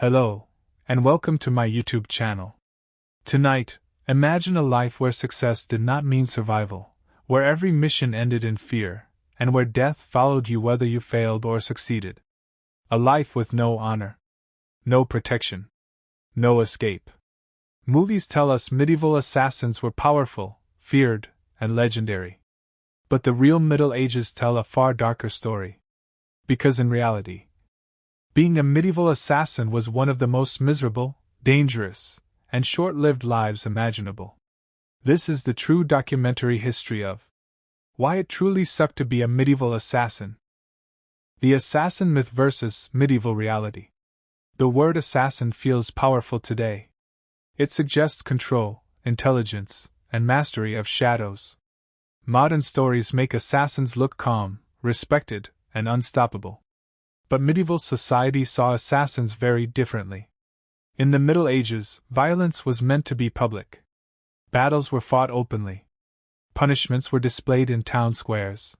Hello, and welcome to my YouTube channel. Tonight, imagine a life where success did not mean survival, where every mission ended in fear, and where death followed you whether you failed or succeeded. A life with no honor, no protection, no escape. Movies tell us medieval assassins were powerful, feared, and legendary. But the real Middle Ages tell a far darker story. Because in reality, being a medieval assassin was one of the most miserable, dangerous, and short-lived lives imaginable. This is the true documentary history of why it truly sucked to be a medieval assassin. The assassin myth versus medieval reality. The word assassin feels powerful today. It suggests control, intelligence, and mastery of shadows. Modern stories make assassins look calm, respected, and unstoppable. But medieval society saw assassins very differently. In the Middle Ages, violence was meant to be public. Battles were fought openly. Punishments were displayed in town squares.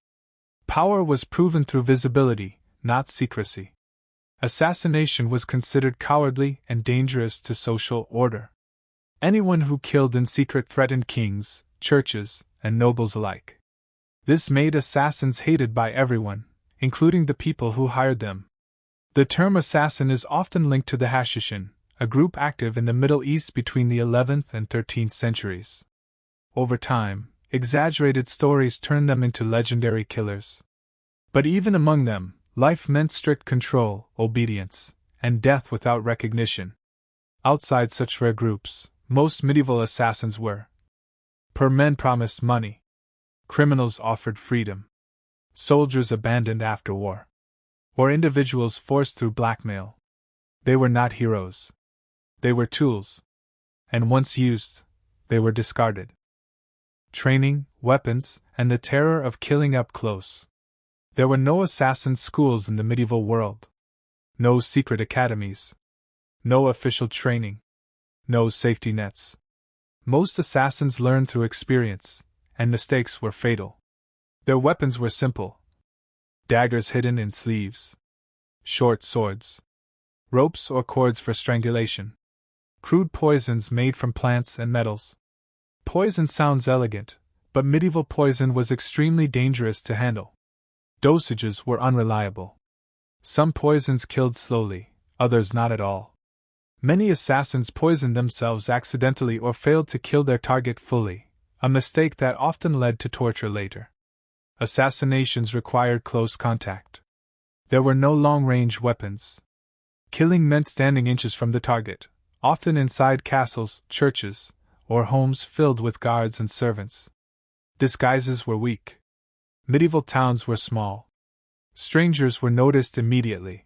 Power was proven through visibility, not secrecy. Assassination was considered cowardly and dangerous to social order. Anyone who killed in secret threatened kings, churches, and nobles alike. This made assassins hated by everyone, including the people who hired them. The term assassin is often linked to the Hashishin, a group active in the Middle East between the 11th and 13th centuries. Over time, exaggerated stories turned them into legendary killers. But even among them, life meant strict control, obedience, and death without recognition. Outside such rare groups, most medieval assassins were poor men promised money. Criminals offered freedom. Soldiers abandoned after war. Or individuals forced through blackmail. They were not heroes. They were tools. And once used, they were discarded. Training, weapons, and the terror of killing up close. There were no assassin schools in the medieval world. No secret academies. No official training. No safety nets. Most assassins learned through experience, and mistakes were fatal. Their weapons were simple. Daggers hidden in sleeves. Short swords. Ropes or cords for strangulation. Crude poisons made from plants and metals. Poison sounds elegant, but medieval poison was extremely dangerous to handle. Dosages were unreliable. Some poisons killed slowly, others not at all. Many assassins poisoned themselves accidentally or failed to kill their target fully, a mistake that often led to torture later. Assassinations required close contact. There were no long-range weapons. Killing meant standing inches from the target, often inside castles, churches, or homes filled with guards and servants. Disguises were weak. Medieval towns were small. Strangers were noticed immediately.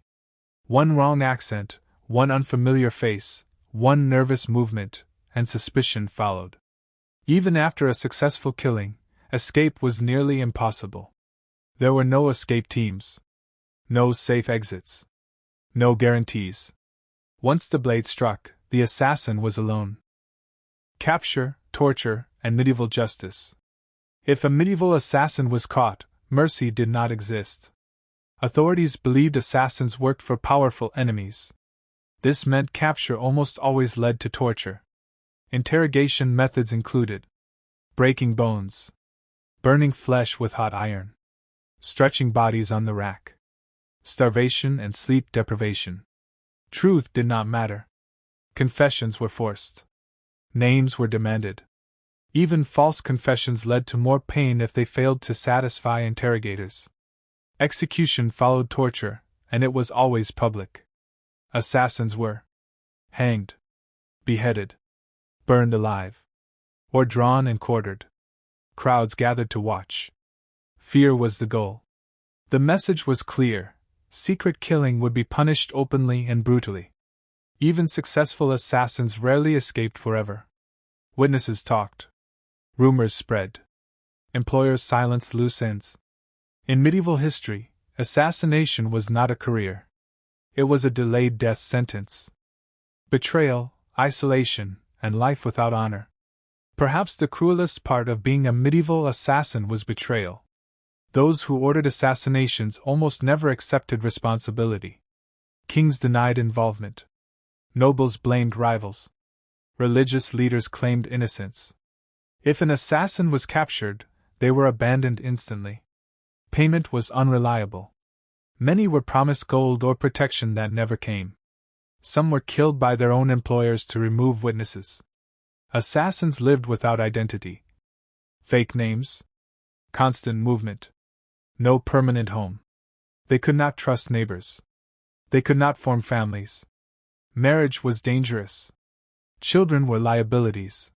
One wrong accent, one unfamiliar face, one nervous movement, and suspicion followed. Even after a successful killing, escape was nearly impossible. There were no escape teams. No safe exits. No guarantees. Once the blade struck, the assassin was alone. Capture, torture, and medieval justice. If a medieval assassin was caught, mercy did not exist. Authorities believed assassins worked for powerful enemies. This meant capture almost always led to torture. Interrogation methods included breaking bones, burning flesh with hot iron, stretching bodies on the rack, starvation and sleep deprivation. Truth did not matter. Confessions were forced. Names were demanded. Even false confessions led to more pain if they failed to satisfy interrogators. Execution followed torture, and it was always public. Assassins were hanged, beheaded, burned alive, or drawn and quartered. Crowds gathered to watch. Fear was the goal. The message was clear: secret killing would be punished openly and brutally. Even successful assassins rarely escaped forever. Witnesses talked. Rumors spread. Employers silenced loose ends. In medieval history, assassination was not a career. It was a delayed death sentence. Betrayal, isolation, and life without honor. Perhaps the cruelest part of being a medieval assassin was betrayal. Those who ordered assassinations almost never accepted responsibility. Kings denied involvement. Nobles blamed rivals. Religious leaders claimed innocence. If an assassin was captured, they were abandoned instantly. Payment was unreliable. Many were promised gold or protection that never came. Some were killed by their own employers to remove witnesses. Assassins lived without identity. Fake names. Constant movement. No permanent home. They could not trust neighbors. They could not form families. Marriage was dangerous. Children were liabilities.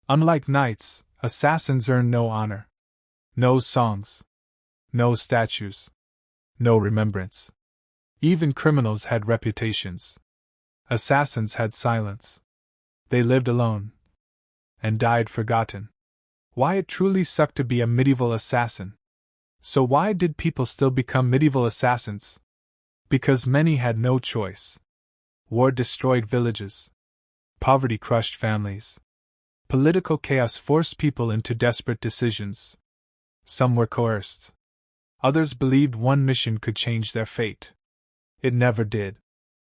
Unlike knights, assassins earned no honor. No songs. No statues. No remembrance. Even criminals had reputations. Assassins had silence. They lived alone. And died forgotten. Why it truly sucked to be a medieval assassin. So why did people still become medieval assassins? Because many had no choice. War destroyed villages. Poverty crushed families. Political chaos forced people into desperate decisions. Some were coerced. Others believed one mission could change their fate. It never did.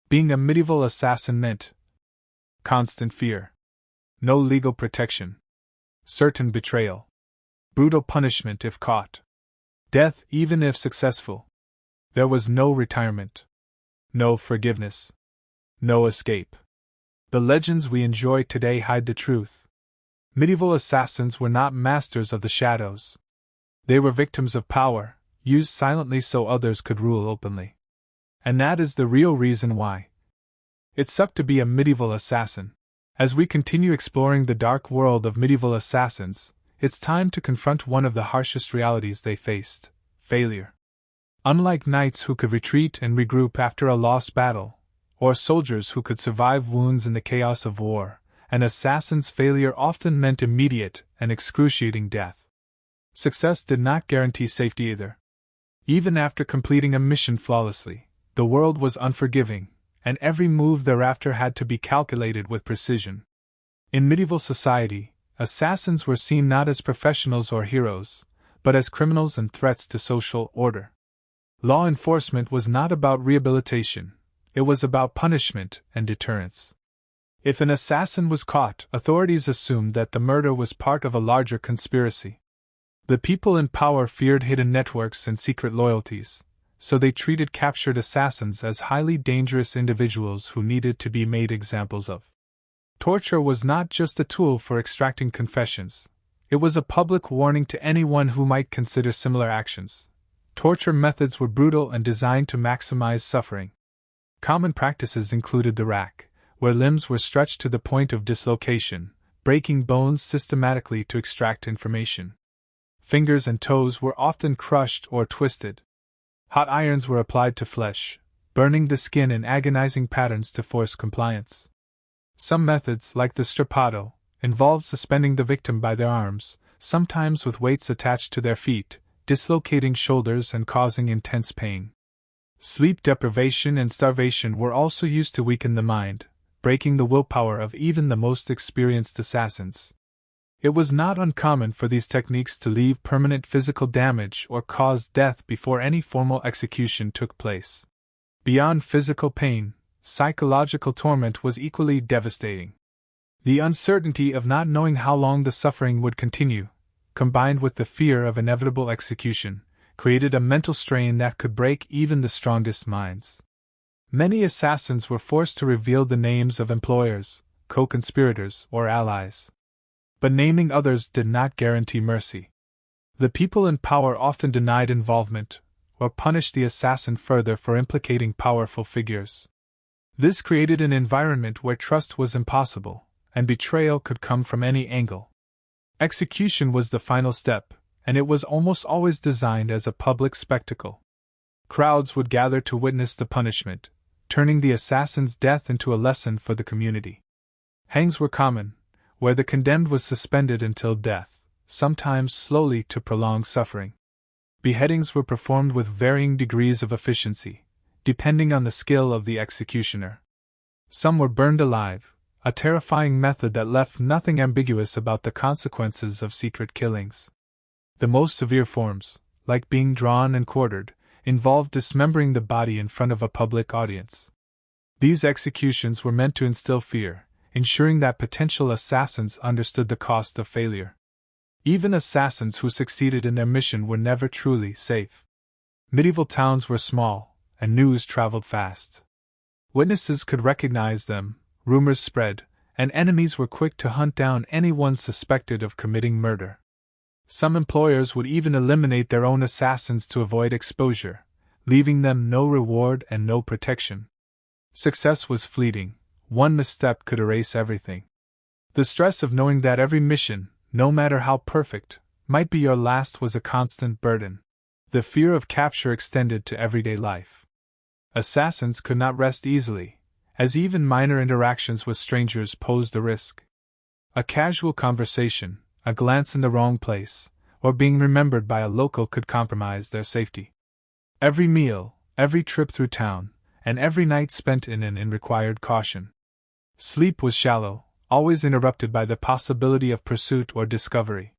Being a medieval assassin meant constant fear. No legal protection. Certain betrayal. Brutal punishment if caught. Death even if successful. There was no retirement. No forgiveness. No escape. The legends we enjoy today hide the truth. Medieval assassins were not masters of the shadows. They were victims of power, used silently so others could rule openly. And that is the real reason why it sucked to be a medieval assassin. As we continue exploring the dark world of medieval assassins, it's time to confront one of the harshest realities they faced: failure. Unlike knights who could retreat and regroup after a lost battle, or soldiers who could survive wounds in the chaos of war, an assassin's failure often meant immediate and excruciating death. Success did not guarantee safety either. Even after completing a mission flawlessly, the world was unforgiving, and every move thereafter had to be calculated with precision. In medieval society, assassins were seen not as professionals or heroes, but as criminals and threats to social order. Law enforcement was not about rehabilitation, it was about punishment and deterrence. If an assassin was caught, authorities assumed that the murder was part of a larger conspiracy. The people in power feared hidden networks and secret loyalties, so they treated captured assassins as highly dangerous individuals who needed to be made examples of. Torture was not just a tool for extracting confessions, it was a public warning to anyone who might consider similar actions. Torture methods were brutal and designed to maximize suffering. Common practices included the rack, where limbs were stretched to the point of dislocation, breaking bones systematically to extract information. Fingers and toes were often crushed or twisted. Hot irons were applied to flesh, burning the skin in agonizing patterns to force compliance. Some methods, like the strappado, involved suspending the victim by their arms, sometimes with weights attached to their feet, dislocating shoulders and causing intense pain. Sleep deprivation and starvation were also used to weaken the mind, breaking the willpower of even the most experienced assassins. It was not uncommon for these techniques to leave permanent physical damage or cause death before any formal execution took place. Beyond physical pain, psychological torment was equally devastating. The uncertainty of not knowing how long the suffering would continue, combined with the fear of inevitable execution, created a mental strain that could break even the strongest minds. Many assassins were forced to reveal the names of employers, co-conspirators, or allies. But naming others did not guarantee mercy. The people in power often denied involvement, or punished the assassin further for implicating powerful figures. This created an environment where trust was impossible, and betrayal could come from any angle. Execution was the final step, and it was almost always designed as a public spectacle. Crowds would gather to witness the punishment, turning the assassin's death into a lesson for the community. Hangs were common, where the condemned was suspended until death, sometimes slowly to prolong suffering. Beheadings were performed with varying degrees of efficiency, depending on the skill of the executioner. Some were burned alive, a terrifying method that left nothing ambiguous about the consequences of secret killings. The most severe forms, like being drawn and quartered, involved dismembering the body in front of a public audience. These executions were meant to instill fear, ensuring that potential assassins understood the cost of failure. Even assassins who succeeded in their mission were never truly safe. Medieval towns were small, and news traveled fast. Witnesses could recognize them, rumors spread, and enemies were quick to hunt down anyone suspected of committing murder. Some employers would even eliminate their own assassins to avoid exposure, leaving them no reward and no protection. Success was fleeting. One misstep could erase everything. The stress of knowing that every mission, no matter how perfect, might be your last was a constant burden. The fear of capture extended to everyday life. Assassins could not rest easily, as even minor interactions with strangers posed a risk. A casual conversation, a glance in the wrong place, or being remembered by a local could compromise their safety. Every meal, every trip through town, and every night spent in an inn required caution. Sleep was shallow, always interrupted by the possibility of pursuit or discovery.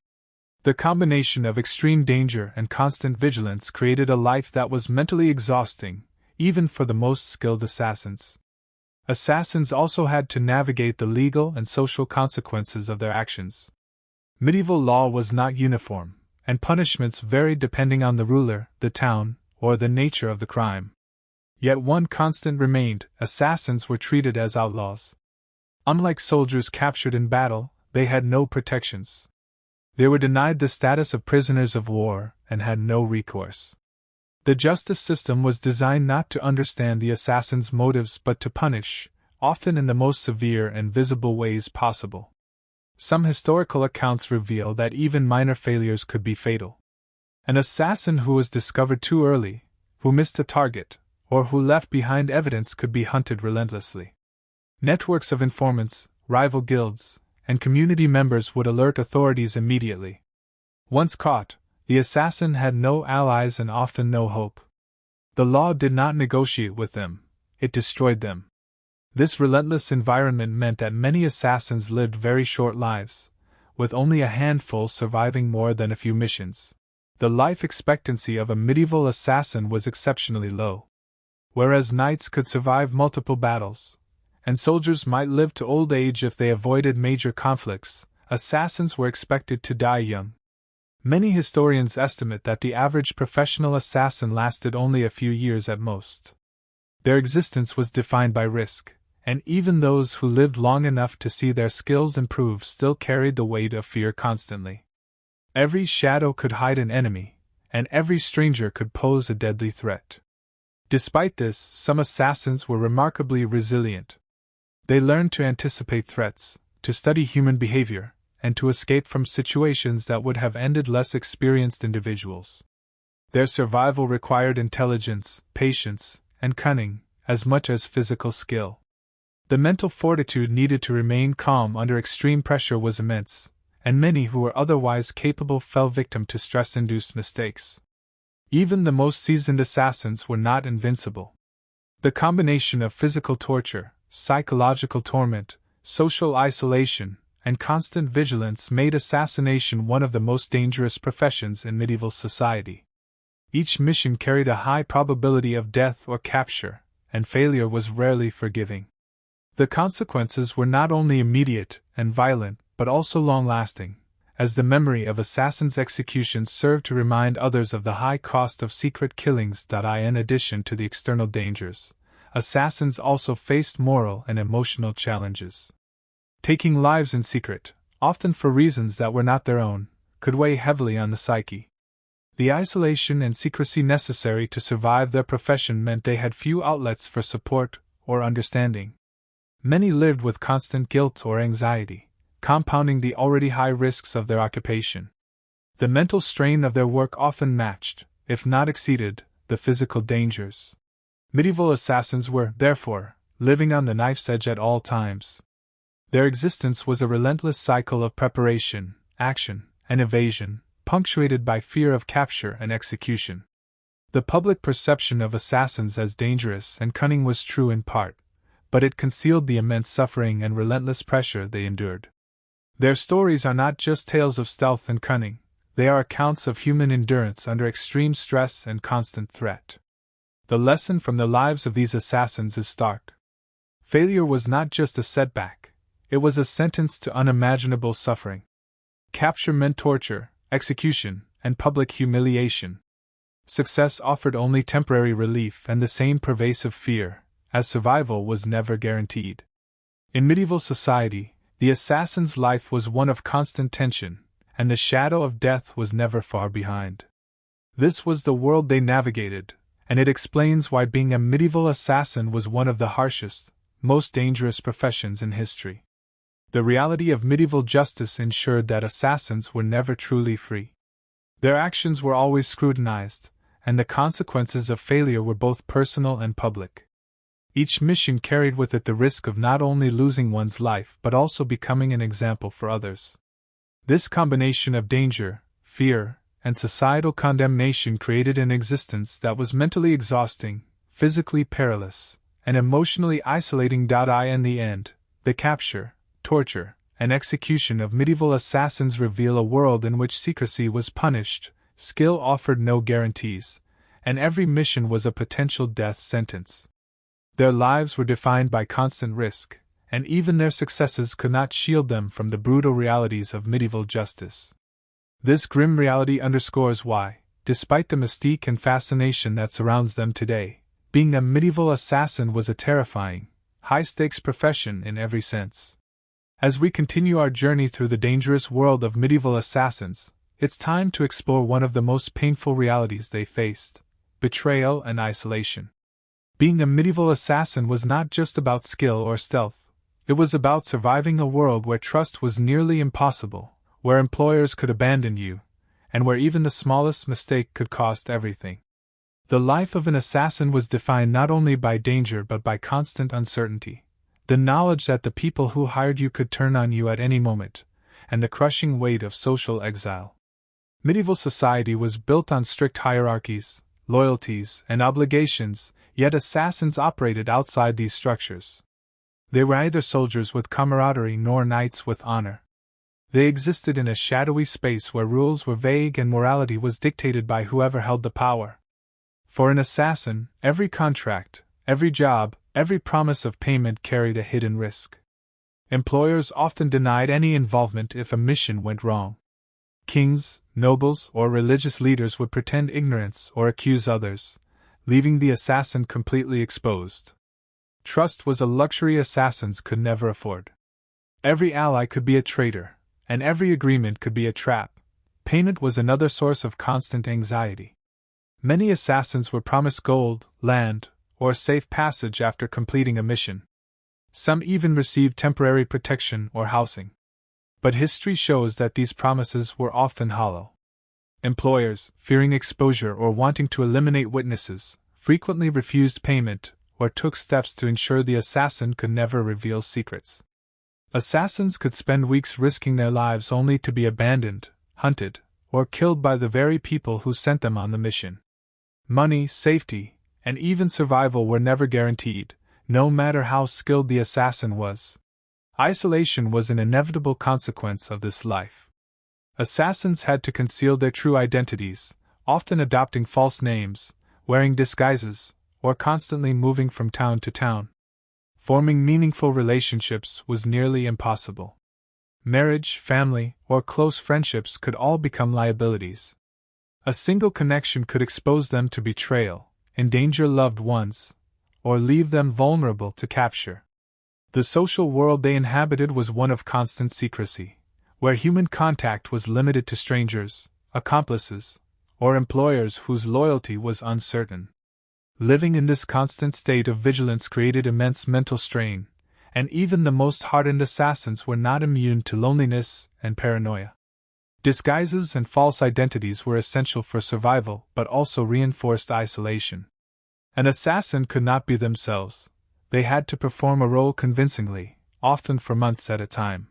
The combination of extreme danger and constant vigilance created a life that was mentally exhausting, even for the most skilled assassins. Assassins also had to navigate the legal and social consequences of their actions. Medieval law was not uniform, and punishments varied depending on the ruler, the town, or the nature of the crime. Yet one constant remained: assassins were treated as outlaws. Unlike soldiers captured in battle, they had no protections. They were denied the status of prisoners of war and had no recourse. The justice system was designed not to understand the assassin's motives but to punish, often in the most severe and visible ways possible. Some historical accounts reveal that even minor failures could be fatal. An assassin who was discovered too early, who missed a target, or who left behind evidence could be hunted relentlessly. Networks of informants, rival guilds, and community members would alert authorities immediately. Once caught, the assassin had no allies and often no hope. The law did not negotiate with them, it destroyed them. This relentless environment meant that many assassins lived very short lives, with only a handful surviving more than a few missions. The life expectancy of a medieval assassin was exceptionally low. Whereas knights could survive multiple battles, and soldiers might live to old age if they avoided major conflicts, assassins were expected to die young. Many historians estimate that the average professional assassin lasted only a few years at most. Their existence was defined by risk, and even those who lived long enough to see their skills improve still carried the weight of fear constantly. Every shadow could hide an enemy, and every stranger could pose a deadly threat. Despite this, some assassins were remarkably resilient. They learned to anticipate threats, to study human behavior, and to escape from situations that would have ended less experienced individuals. Their survival required intelligence, patience, and cunning, as much as physical skill. The mental fortitude needed to remain calm under extreme pressure was immense, and many who were otherwise capable fell victim to stress-induced mistakes. Even the most seasoned assassins were not invincible. The combination of physical torture, psychological torment, social isolation, and constant vigilance made assassination one of the most dangerous professions in medieval society. Each mission carried a high probability of death or capture, and failure was rarely forgiving. The consequences were not only immediate and violent, but also long-lasting, as the memory of assassins' executions served to remind others of the high cost of secret killings. In addition to the external dangers, assassins also faced moral and emotional challenges. Taking lives in secret, often for reasons that were not their own, could weigh heavily on the psyche. The isolation and secrecy necessary to survive their profession meant they had few outlets for support or understanding. Many lived with constant guilt or anxiety, compounding the already high risks of their occupation. The mental strain of their work often matched, if not exceeded, the physical dangers. Medieval assassins were, therefore, living on the knife's edge at all times. Their existence was a relentless cycle of preparation, action, and evasion, punctuated by fear of capture and execution. The public perception of assassins as dangerous and cunning was true in part, but it concealed the immense suffering and relentless pressure they endured. Their stories are not just tales of stealth and cunning, they are accounts of human endurance under extreme stress and constant threat. The lesson from the lives of these assassins is stark. Failure was not just a setback, it was a sentence to unimaginable suffering. Capture meant torture, execution, and public humiliation. Success offered only temporary relief and the same pervasive fear, as survival was never guaranteed. In medieval society, the assassin's life was one of constant tension, and the shadow of death was never far behind. This was the world they navigated, and it explains why being a medieval assassin was one of the harshest, most dangerous professions in history. The reality of medieval justice ensured that assassins were never truly free. Their actions were always scrutinized, and the consequences of failure were both personal and public. Each mission carried with it the risk of not only losing one's life but also becoming an example for others. This combination of danger, fear, and societal condemnation created an existence that was mentally exhausting, physically perilous, and emotionally isolating. In the end, the capture, torture, and execution of medieval assassins reveal a world in which secrecy was punished, skill offered no guarantees, and every mission was a potential death sentence. Their lives were defined by constant risk, and even their successes could not shield them from the brutal realities of medieval justice. This grim reality underscores why, despite the mystique and fascination that surrounds them today, being a medieval assassin was a terrifying, high-stakes profession in every sense. As we continue our journey through the dangerous world of medieval assassins, it's time to explore one of the most painful realities they faced: betrayal and isolation. Being a medieval assassin was not just about skill or stealth, it was about surviving a world where trust was nearly impossible, where employers could abandon you, and where even the smallest mistake could cost everything. The life of an assassin was defined not only by danger but by constant uncertainty, the knowledge that the people who hired you could turn on you at any moment, and the crushing weight of social exile. Medieval society was built on strict hierarchies, loyalties, and obligations, yet assassins operated outside these structures. They were neither soldiers with camaraderie nor knights with honor. They existed in a shadowy space where rules were vague and morality was dictated by whoever held the power. For an assassin, every contract, every job, every promise of payment carried a hidden risk. Employers often denied any involvement if a mission went wrong. Kings, nobles, or religious leaders would pretend ignorance or accuse others, leaving the assassin completely exposed. Trust was a luxury assassins could never afford. Every ally could be a traitor, and every agreement could be a trap. Payment was another source of constant anxiety. Many assassins were promised gold, land, or safe passage after completing a mission. Some even received temporary protection or housing. But history shows that these promises were often hollow. Employers, fearing exposure or wanting to eliminate witnesses, frequently refused payment or took steps to ensure the assassin could never reveal secrets. Assassins could spend weeks risking their lives only to be abandoned, hunted, or killed by the very people who sent them on the mission. Money, safety, and even survival were never guaranteed, no matter how skilled the assassin was. Isolation was an inevitable consequence of this life. Assassins had to conceal their true identities, often adopting false names, wearing disguises, or constantly moving from town to town. Forming meaningful relationships was nearly impossible. Marriage, family, or close friendships could all become liabilities. A single connection could expose them to betrayal, endanger loved ones, or leave them vulnerable to capture. The social world they inhabited was one of constant secrecy, where human contact was limited to strangers, accomplices, or employers whose loyalty was uncertain. Living in this constant state of vigilance created immense mental strain, and even the most hardened assassins were not immune to loneliness and paranoia. Disguises and false identities were essential for survival but also reinforced isolation. An assassin could not be themselves. They had to perform a role convincingly, often for months at a time.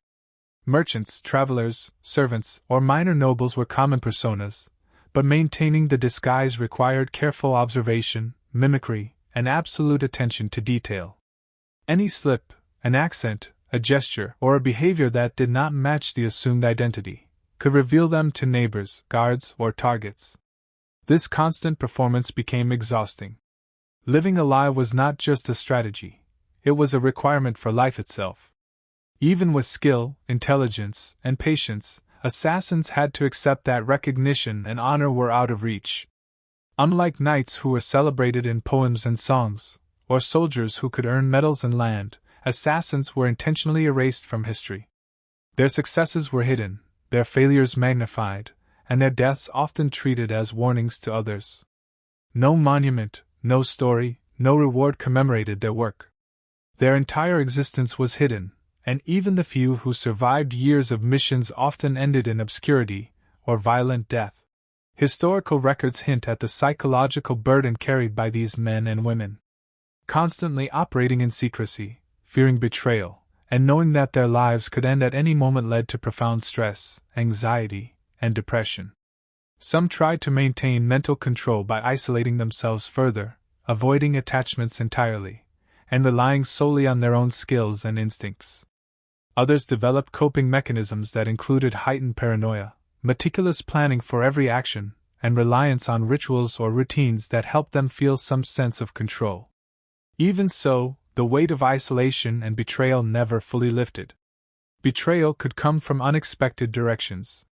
Merchants, travelers, servants, or minor nobles were common personas, but maintaining the disguise required careful observation, mimicry, and absolute attention to detail. Any slip, an accent, a gesture, or a behavior that did not match the assumed identity could reveal them to neighbors, guards, or targets. This constant performance became exhausting. Living a lie was not just a strategy, it was a requirement for life itself. Even with skill, intelligence, and patience, assassins had to accept that recognition and honor were out of reach. Unlike knights who were celebrated in poems and songs, or soldiers who could earn medals and land, assassins were intentionally erased from history. Their successes were hidden, their failures magnified, and their deaths often treated as warnings to others. No monument, no story, no reward commemorated their work. Their entire existence was hidden, and even the few who survived years of missions often ended in obscurity or violent death. Historical records hint at the psychological burden carried by these men and women. Constantly operating in secrecy, fearing betrayal, and knowing that their lives could end at any moment led to profound stress, anxiety, and depression. Some tried to maintain mental control by isolating themselves further, avoiding attachments entirely, and relying solely on their own skills and instincts. Others developed coping mechanisms that included heightened paranoia, meticulous planning for every action, and reliance on rituals or routines that helped them feel some sense of control. Even so, the weight of isolation and betrayal never fully lifted. Betrayal could come from unexpected directions.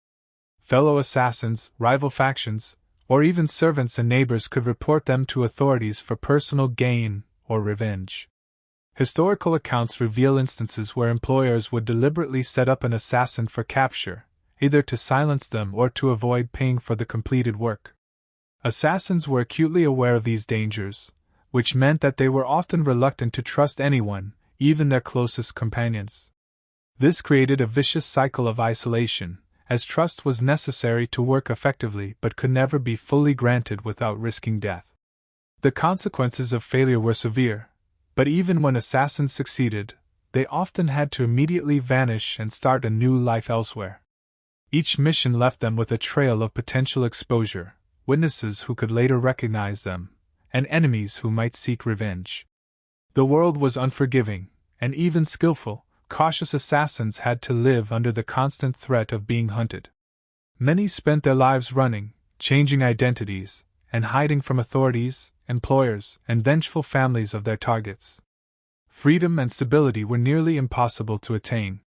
Fellow assassins, rival factions, or even servants and neighbors could report them to authorities for personal gain or revenge. Historical accounts reveal instances where employers would deliberately set up an assassin for capture, either to silence them or to avoid paying for the completed work. Assassins were acutely aware of these dangers, which meant that they were often reluctant to trust anyone, even their closest companions. This created a vicious cycle of isolation, as trust was necessary to work effectively but could never be fully granted without risking death. The consequences of failure were severe, but even when assassins succeeded, they often had to immediately vanish and start a new life elsewhere. Each mission left them with a trail of potential exposure, witnesses who could later recognize them, and enemies who might seek revenge. The world was unforgiving, and even skillful, cautious assassins had to live under the constant threat of being hunted. Many spent their lives running, changing identities, and hiding from authorities, employers, and vengeful families of their targets. Freedom and stability were nearly impossible to attain.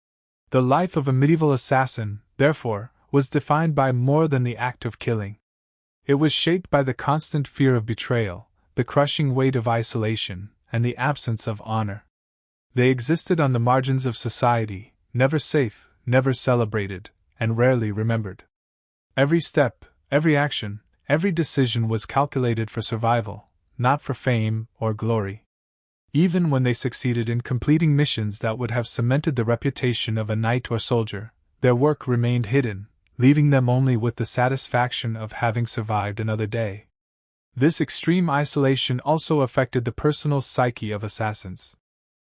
The life of a medieval assassin, therefore, was defined by more than the act of killing. It was shaped by the constant fear of betrayal, the crushing weight of isolation, and the absence of honor. They existed on the margins of society, never safe, never celebrated, and rarely remembered. Every step, every action, every decision was calculated for survival, not for fame or glory. Even when they succeeded in completing missions that would have cemented the reputation of a knight or soldier, their work remained hidden, leaving them only with the satisfaction of having survived another day. This extreme isolation also affected the personal psyche of assassins.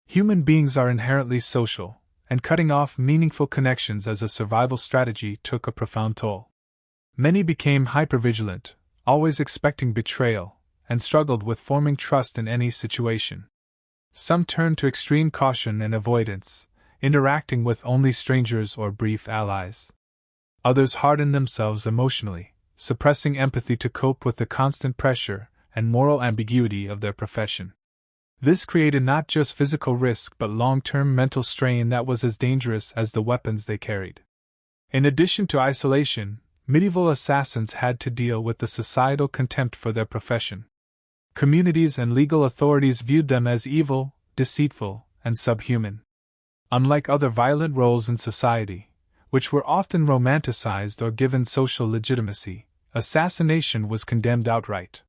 Human beings are inherently social, and cutting off meaningful connections as a survival strategy took a profound toll. Many became hypervigilant, always expecting betrayal, and struggled with forming trust in any situation. Some turned to extreme caution and avoidance, interacting with only strangers or brief allies. Others hardened themselves emotionally, suppressing empathy to cope with the constant pressure and moral ambiguity of their profession. This created not just physical risk but long-term mental strain that was as dangerous as the weapons they carried. In addition to isolation, medieval assassins had to deal with the societal contempt for their profession. Communities and legal authorities viewed them as evil, deceitful, and subhuman. Unlike other violent roles in society, which were often romanticized or given social legitimacy, assassination was condemned outright.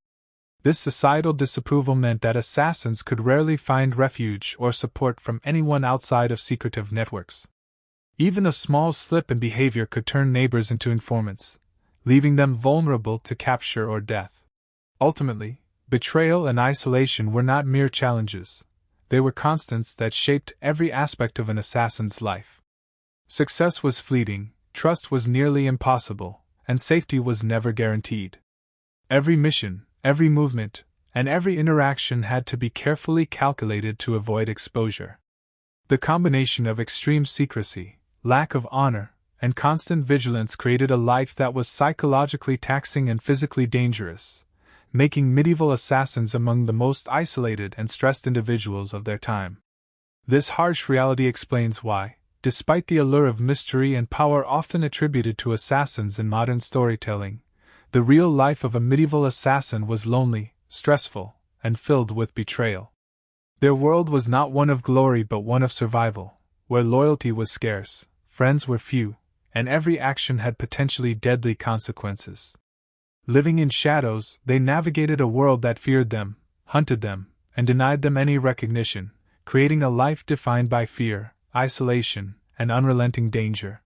This societal disapproval meant that assassins could rarely find refuge or support from anyone outside of secretive networks. Even a small slip in behavior could turn neighbors into informants, leaving them vulnerable to capture or death. Ultimately, betrayal and isolation were not mere challenges. They were constants that shaped every aspect of an assassin's life. Success was fleeting, trust was nearly impossible, and safety was never guaranteed. Every mission, every movement, and every interaction had to be carefully calculated to avoid exposure. The combination of extreme secrecy, lack of honor, and constant vigilance created a life that was psychologically taxing and physically dangerous, making medieval assassins among the most isolated and stressed individuals of their time. This harsh reality explains why, despite the allure of mystery and power often attributed to assassins in modern storytelling, the real life of a medieval assassin was lonely, stressful, and filled with betrayal. Their world was not one of glory but one of survival, where loyalty was scarce, friends were few, and every action had potentially deadly consequences. Living in shadows, they navigated a world that feared them, hunted them, and denied them any recognition, creating a life defined by fear, isolation, and unrelenting danger.